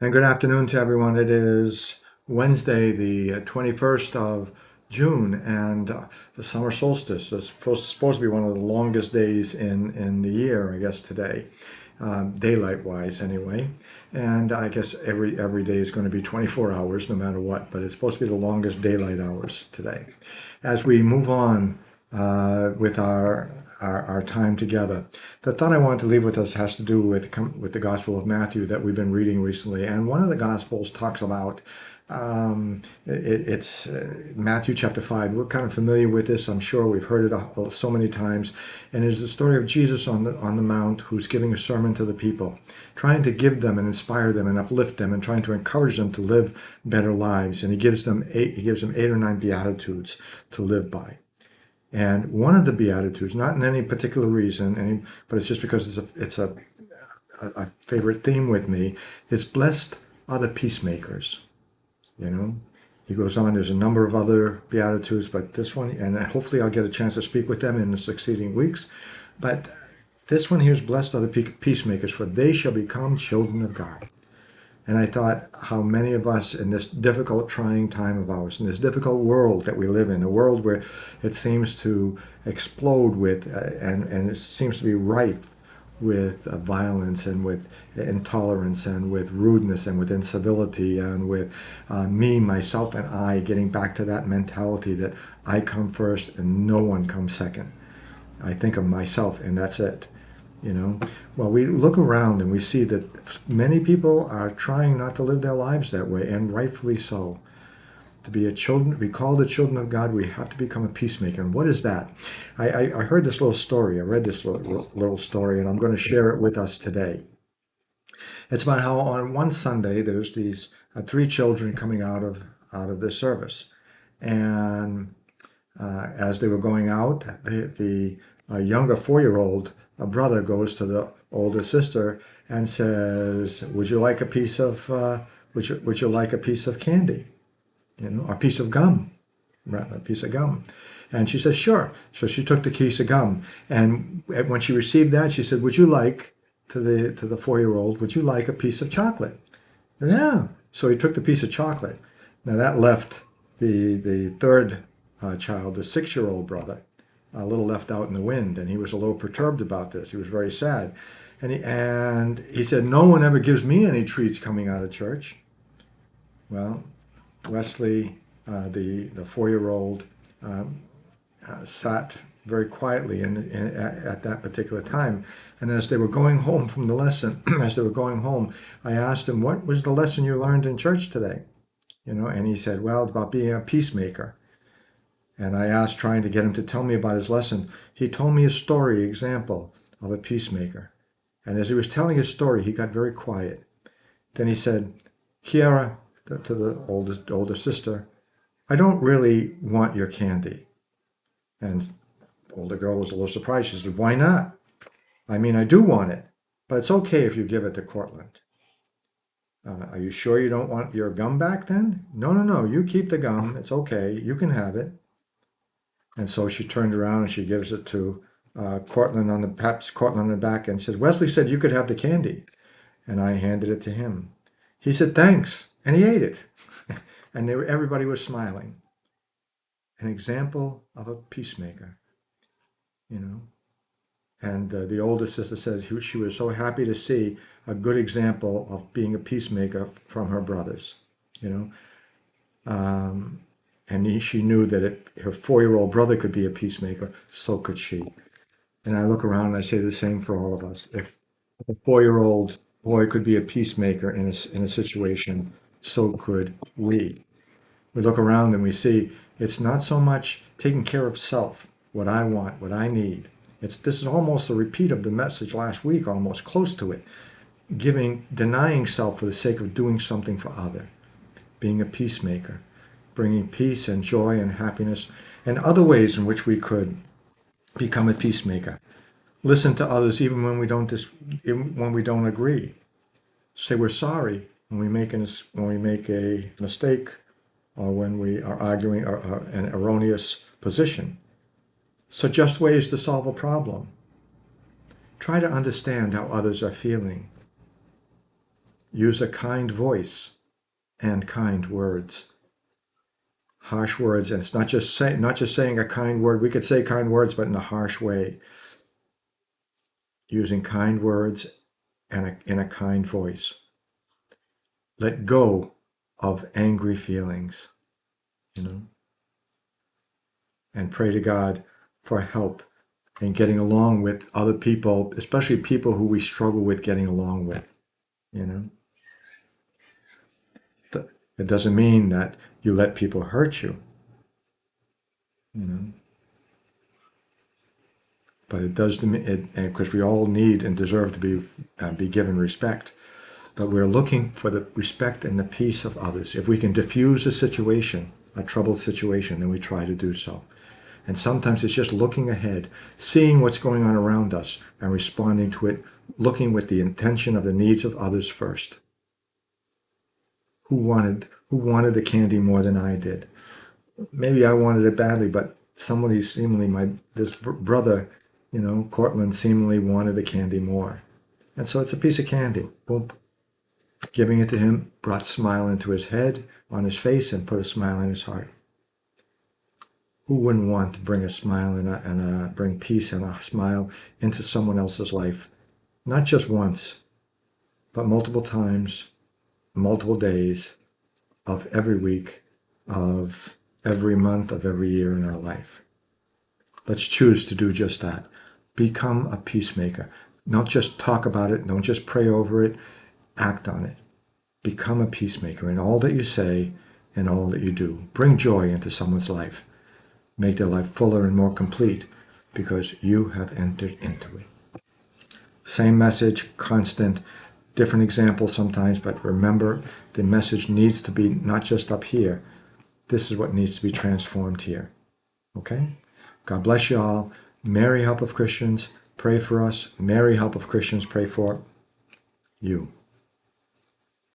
And good afternoon to everyone. It is Wednesday, the 21st of June, and the summer solstice. It's supposed to be one of the longest days in the year, I guess, today, daylight-wise anyway. And I guess every day is going to be 24 hours no matter what, but it's supposed to be the longest daylight hours today. As we move on with our time together. The thought I wanted to leave with us has to do with the Gospel of Matthew that we've been reading recently. And one of the Gospels talks about it's Matthew chapter 5. We're kind of familiar with this. I'm sure we've heard it so many times. And it's the story of Jesus on the Mount who's giving a sermon to the people, trying to give them and inspire them and uplift them and trying to encourage them to live better lives. And he gives them eight or nine beatitudes to live by. And one of the Beatitudes, not in any particular reason, but it's just because it's a favorite theme with me, is blessed are the peacemakers. You know, he goes on, there's a number of other Beatitudes, but this one, and hopefully I'll get a chance to speak with them in the succeeding weeks. But this one here is blessed are the peacemakers, for they shall become children of God. And I thought how many of us in this difficult, trying time of ours, in this difficult world that we live in, a world where it seems to explode with, and it seems to be rife with violence and with intolerance and with rudeness and with incivility and with me, myself, and I getting back to that mentality that I come first and no one comes second. I think of myself and that's it. Well, we look around and we see that many people are trying not to live their lives that way, and rightfully so. To be called the children of God, we have to become a peacemaker. And what is that? I heard this little story. I read this little story, and I'm going to share it with us today. It's about how on one Sunday there's these three children coming out of this service, and as they were going out, the younger 4-year-old brother goes to the older sister and says, "Would you like a piece of would you like a piece of candy? A piece of gum, rather, a piece of gum." And she says, "Sure." So she took the piece of gum, and when she received that, she said, "Would you like to the 4-year-old? Would you like a piece of chocolate?" Yeah. So he took the piece of chocolate. Now that left the third child, the 6-year-old brother, a little left out in the wind, and he was a little perturbed about this. He was very sad, and he said, "No one ever gives me any treats coming out of church." Well, Wesley, the 4-year-old, sat very quietly at that particular time. And as they were going home from the lesson, as they were going home, I asked him, "What was the lesson you learned in church today?" And he said, "Well, it's about being a peacemaker." And I asked, trying to get him to tell me about his lesson. He told me a story example of a peacemaker. And as he was telling his story, he got very quiet. Then he said, "Kiara," to the older sister, "I don't really want your candy." And the older girl was a little surprised. She said, "Why not?" "I mean, I do want it, but it's okay if you give it to Cortland." "Are you sure you don't want your gum back then?" "No, no, no, you keep the gum. It's okay. You can have it." And so she turned around and she gives it to pats Cortland on the back and says, "Wesley said you could have the candy." And I handed it to him. He said, "Thanks." And he ate it. And everybody was smiling. An example of a peacemaker, you know. And the older sister says she was so happy to see a good example of being a peacemaker from her brothers, you know. And she knew that if her 4-year-old brother could be a peacemaker, so could she. And I look around and I say the same for all of us. If a 4-year-old boy could be a peacemaker in a situation, so could we. We look around and we see it's not so much taking care of self, what I want, what I need. This is almost a repeat of the message last week, almost close to it. Denying self for the sake of doing something for other, being a peacemaker, bringing peace and joy and happiness, and other ways in which we could become a peacemaker. Listen to others even when we don't agree. Say we're sorry when we make a mistake or when we are arguing an erroneous position. Suggest ways to solve a problem. Try to understand how others are feeling. Use a kind voice and kind words. Harsh words, and it's not just saying a kind word. We could say kind words, but in a harsh way. Using kind words and in a kind voice. Let go of angry feelings, and pray to God for help in getting along with other people, especially people who we struggle with getting along with. It doesn't mean that you let people hurt you, but it does, because we all need and deserve to be given respect. But we're looking for the respect and the peace of others. If we can diffuse a situation, a troubled situation, then we try to do so. And sometimes it's just looking ahead, seeing what's going on around us and responding to it, looking with the intention of the needs of others first. Who wanted the candy more than I did? Maybe I wanted it badly, but somebody seemingly, this brother, Cortland, seemingly wanted the candy more. And so it's a piece of candy. Boom. Giving it to him brought a smile into his head, on his face, and put a smile in his heart. Who wouldn't want to bring a smile and bring peace and a smile into someone else's life? Not just once, but multiple times, multiple days of every week, of every month, of every year in our life. Let's choose to do just that. Become a peacemaker. Don't just talk about it. Don't just pray over it. Act on it. Become a peacemaker in all that you say and all that you do. Bring joy into someone's life. Make their life fuller and more complete because you have entered into it. Same message, constant, different examples sometimes, but remember the message needs to be not just up here. This is what needs to be transformed here. Okay? God bless you all. Mary, help of Christians, pray for us. Mary, help of Christians, pray for you.